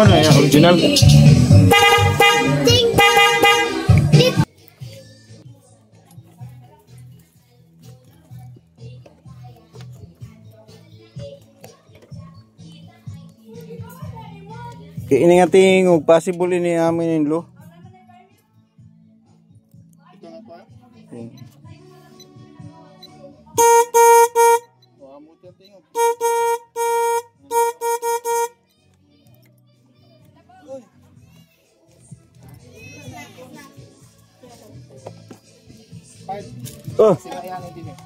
mo na yung original. Kaya ini nga ting possible ini amin yung lo. Oh.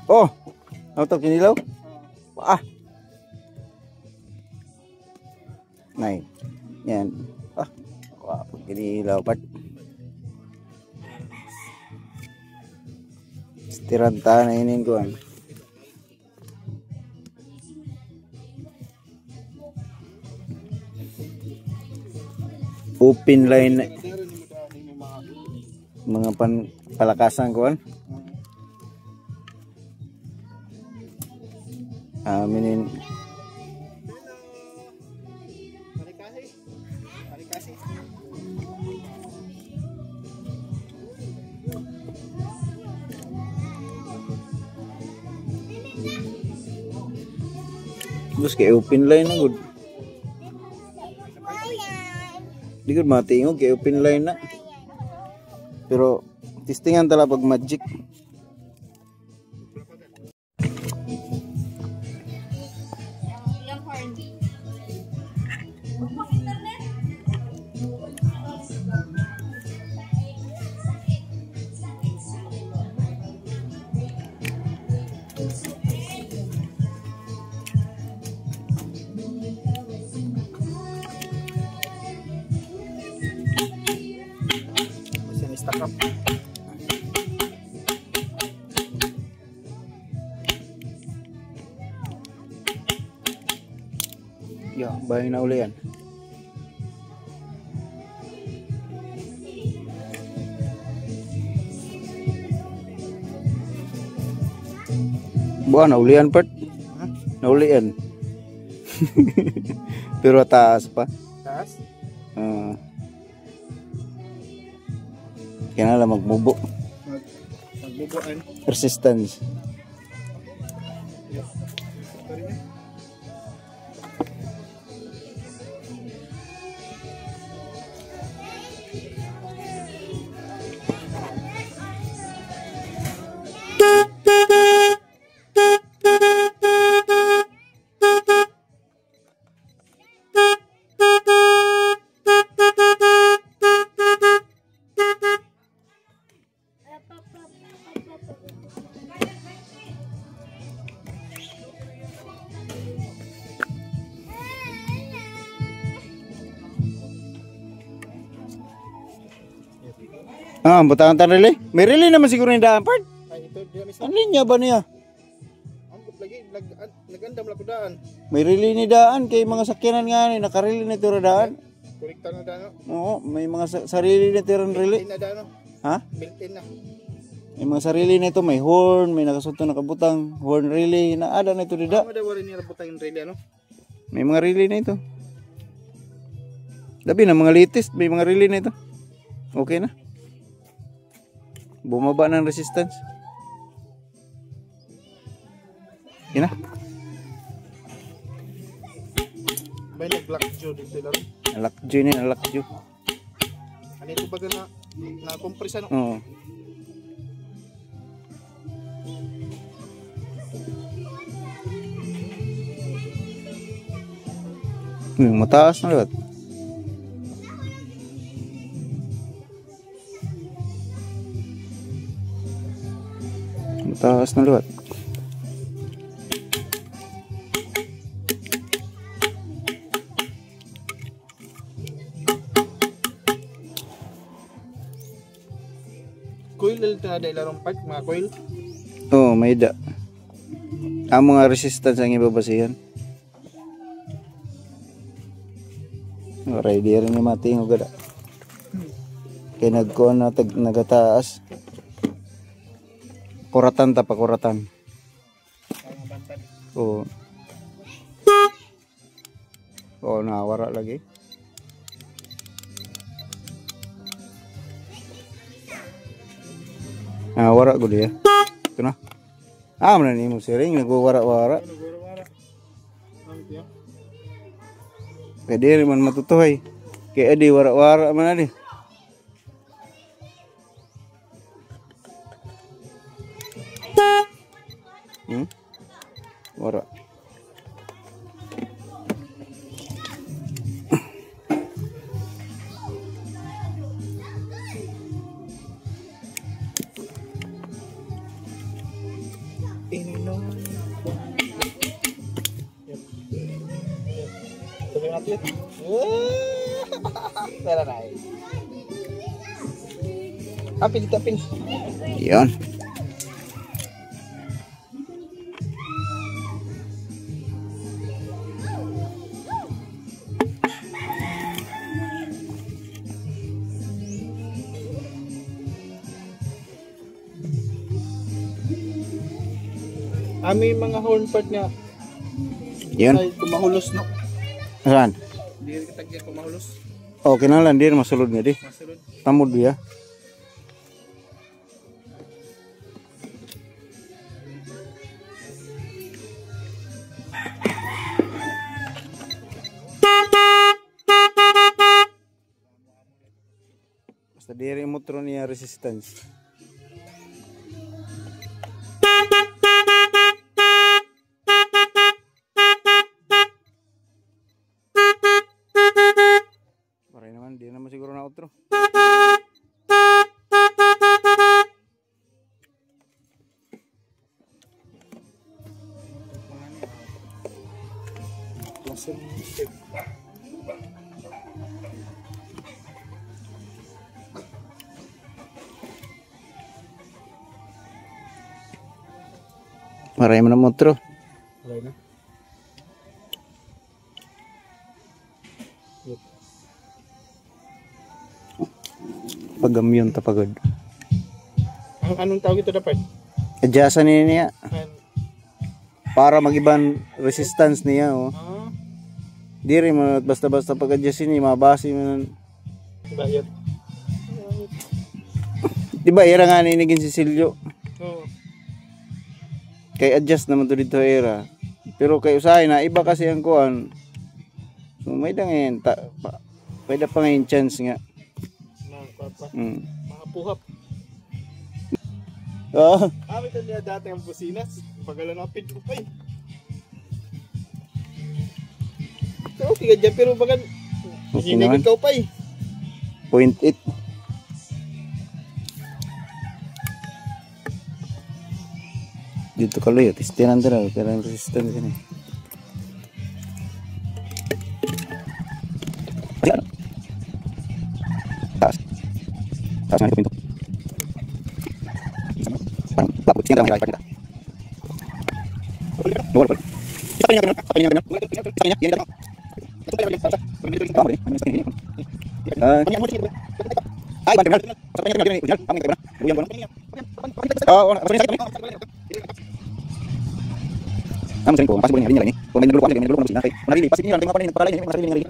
Oh. Auto kinilaw? Ah. Nay. Yan. Ah. Wah, kinilaw pat. Tiranta na inin ko. Open line mga palakasan ko. Aminin. Terus kayak open line na good. Di good matingog kayak open line na. Pero testingan tala pag magic. Ya, bayang na uli yan. Buwan, naulian part. Naulian. Pero taas pa. Taas? Kaya na lang magbubo. Magbubuan. Persistence. Ah, butangan tan relay. May relay naman siguro yung daan part. Ay, ito dia mismo. Ang linya ba niya? Ang lagi nagandam la daan. May relay ni daan kay mga sakyanan nga ni nakarelay na tira daan. Kolekta na daan. Oo, may mga sarili na tira relay. Na daan. Ha? Built-in na. May mga sarili na ito, may horn, may nakasunto na kabutang, horn relay na ada na ito dida. Ano daw rin ni butang yung relay ano? May mga relay na ito. Labi na mga latest, may mga relay na ito. Okay na. Bumaba ng resistance. Yan na. May nag-lock jaw dito lang. Lockjaw na, lockjaw. Ano ito baga na compress ano? Oo. Mataas na liwat. Mataas na liwat. Coil ito na dahil larong part, mga coil. Oo, may da. Ang mga resistance ang ibabasihan. Ready rin yung mating agad. Kaya nagkuhan na nagataas. Kuratan ta pa kuratan. Oo. Oo, nawara lagi. Ah, wara ko dia. Ito na. Ah, mana ni mo sering nagwara-wara. Pwede rin man matutuhay. Kaya di wara-wara man adi. Wara. Apil, tapin. Yan. May mga horn part niya. Yan. Ay, kumahulos no. Saan? Di rin kitagya kumahulos. Oh, kinalan din masulod nga di. Masulod. Tamod dia. Basta diri motor niya resistance. Maray naman, di naman siguro na outro. Maray man ang outro. Wala na. Pagamyon tapagod. Anong tawag ito dapat? Adjustan niya para mag-ibang resistance niya. Oh. Di rin man basta-basta pag-adjustin niya, mabasi man. Bayad. Diba, era nga ninigin si Silyo. Oo. Kay adjust naman to dito era. Pero kay usahay na, iba kasi ang kuhan. So may dangin, pwede pa ngayon chance nga. Mga puhap. Oo. Ito niya dati ang businas. Pagalanapin ko pa eh. So, okay ka dyan, pero bagan Okay hindi naman. ikaw pa eh. 0.8. Dito kaloy, tistiran dira, kaya resistance ini. Taas. Taas nga pinto. Tapos tingnan lang kita. Luar pa. Kita niya ganun, kita niya ganun. Kita niya, yan ganun. Ay, bante benar. Sa kanya ganun, yan, ang ganun. Buyan ganun. Oh, ang sering ko, pas boleh nyari nih. Pemain dulu aja, main dulu masih nanti. Nari pas ini nanti ngapain kepala ini masih nyari.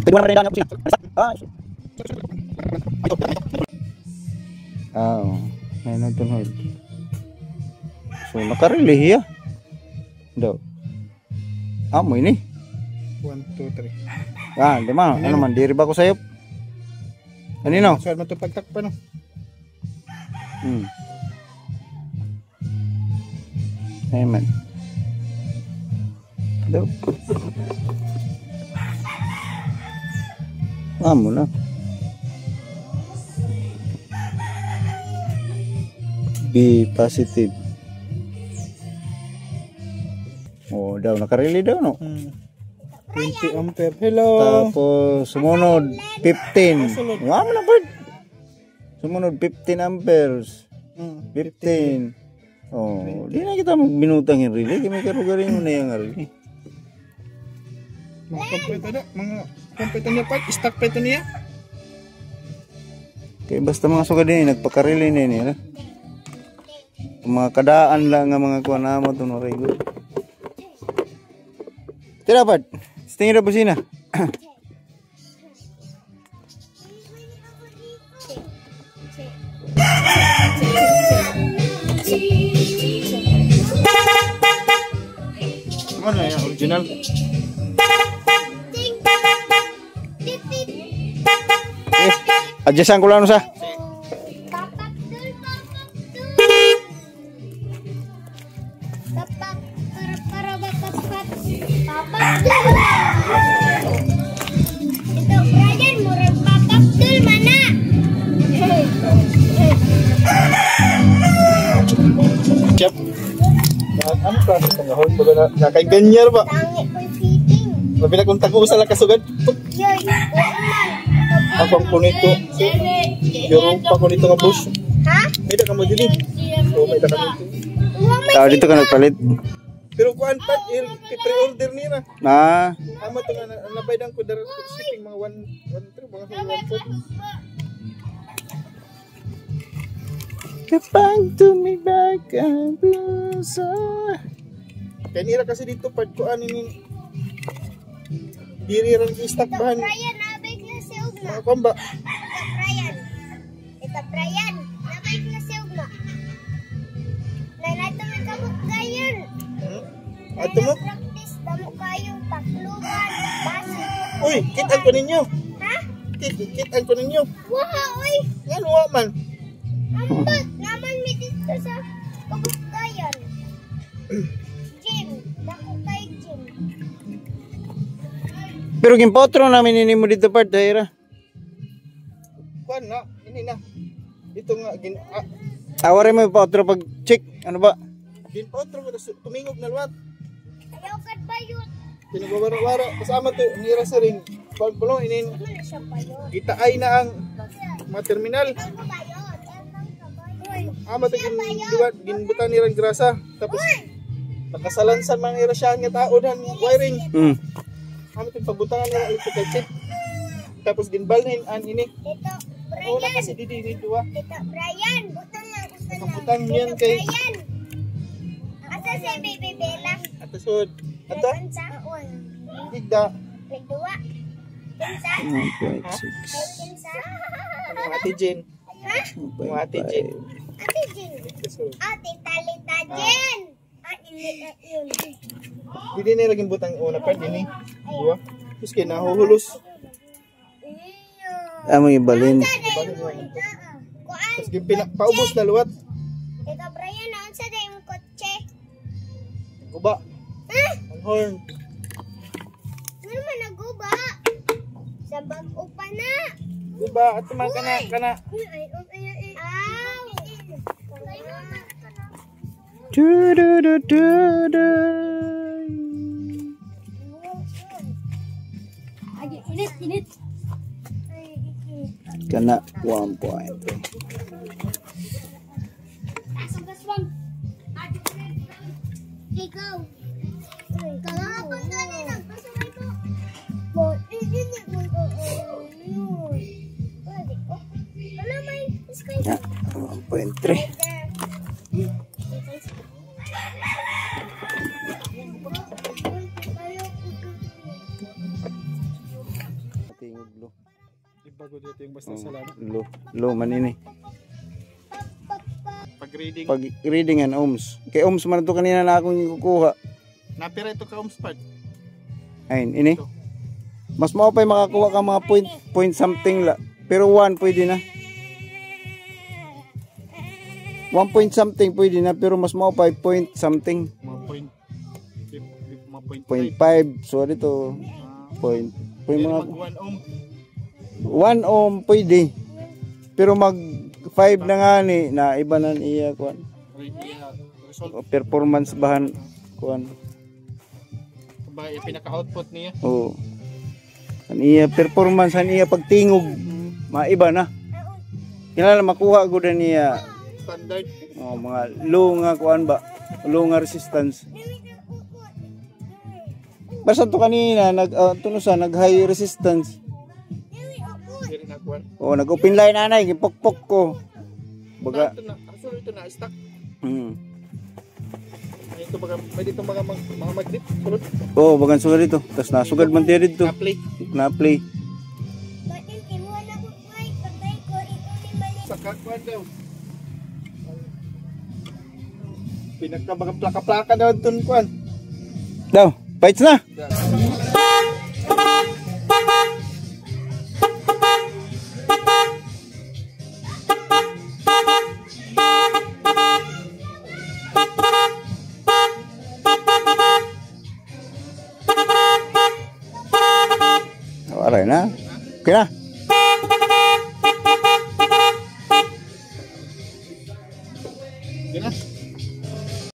Kedua mereka apa sih? May nagtunod. So nakarili ya. Do. Amo ini. 1, 2, 3. Ah, di ba? Ano man diri ba ko sayop? Anino? So, man to pagtakpan no. Amen. Do. Amo na. Be positive. Oh, daw nakarili daw no. 20 ampere. Hello. Tapos sumunod 15. Wow, na bird. Sumunod 15 amperes. 15. Oh, di na kita minutang yung relay. Kaya karugarin mo na yung relay. Mga kompleto na. Mga kompleto niya pa. Stock pa ito niya. Kaya basta mga suka din, nagpakarelay na yun. Mga kadaan lang nga mga kuha na mo ito. Tira pad. Tingin na busina. Ano yan? Original? Adjustan ko lang sa. Ito, Brian, murag papaktul mana. Chef. Ano ka? Pangahon ba na? Nakay ganyar ba? Tangi ko'y fitting. Labi na kung tago-usa lang kasugad. Yoy, ulan. Abang ko nito. Pero pa ko nito nga boss. Ha? May da ka mo dili. Oo, may da ka dito. Ah, dito ka nagpalit. Pero kuan pa, pre-order nila. Ah, Tama to nga, nabaydan ko direct shipping mga 1 mga 1 kapag tumibag ang puso. Kaya nira kasi dito pad ko ano ni diri ran stock bahan Brian, nabay klase ugma. mga kamba. Brian. Ito, Brian, nabay klase ugma. Nanay may kamot gayon. Ato mo? Practice, damo kayo, takluban, basi. Uy, kitan ko ninyo. Ha? Kitan ko ninyo. Waha, oy. Yan wa man. Ambot, naman mi dito sa kabukayan. Gym, dako kay gym. Pero gimpotro namin ini mo dito part dahira. Kuan na, ini na. Ito nga Aware mo potro pag check ano ba? ginpotro ko tumingog na luwat. Ayaw kad bayot. Pinagwawara-wara kasama to nira sa ring. Kuan pulo inin Ano na siya bayot? itaay na ang mga terminal. Ang bayot, ang bayot. Ama to ginbutan nirang grasa. Tapos nakasalansan mga nira siya nga tao dan wiring. Ano yung pagbutangan ng electrical chip. Tapos ginbalhin an ini. Ito, Oo na Brian. kasi didi dua. Ito, Brian. Butang lang, butang lang. Butang yan Ito, kay- Brian. Asa si Baby Bella? At sud. Ato Nagkansa? igda Nagduwa. Kinsa? 1.6. Kinsa? ang ate Jen. Ha? Ang ate Jen. Ate Jin. Sud. Ate Talita Jen. Ini yun. Didi na laging butang una pa dini. Dua. Tapos kinahuhulos. Amo ibalin. Kuan. Tapos paubos na luwat. Ito, Brian, naon sa dayong kotse? Guba. Ha? Ang horn. Ano man naguba? Sa bag-o pa na. Guba at man kana. Aw! Init. Kana 1.3. Ikaw. Kahapon ka na nagpasaway ko. Init mo ko. Wala may sky. 1.3. Tingog lo. Ibago dito yung basta sa lana. Lo man ini. Pag reading. Pag reading an ohms. Kay ohms man to kanina na akong kukuha. Napira ito ka umspad. Ayun, ini. Mas mao pa'y makakuha ka mga point something la. Pero 1 pwede na. 1 point something pwede na, pero mas mao pa'y point something. Mga point. Mga point. Point 5. So dito point. Pwede Pero mga mag 1 ohm. 1 ohm pwede. Pero mag 5 na nga ni na iba na iya kuan. Result. Performance bahan kuan. Ba pinaka-output niya. Oo. An iya performance an iya pagtingog maiba na. Kinala makuha gud niya Standard. mga low nga kuan ba, low nga resistance. Basta to kanina tunusan nag high resistance. Diri na kuan. Oh, nag open line anay gipokpok ko. Baga. Ito na. Actually ito na stock. Ito baga pwede itong mga magnet. Sulod. Oh, bagan sugad dito. Tas nasugad man tiya dito. Na-play. Na play. Bakit kinuha na ko kay patay ko ito ni Mali. Sa kuan daw. Pinagkabaga plaka-plaka daw dun kuan. Daw, fights na. Alright na. Okay na.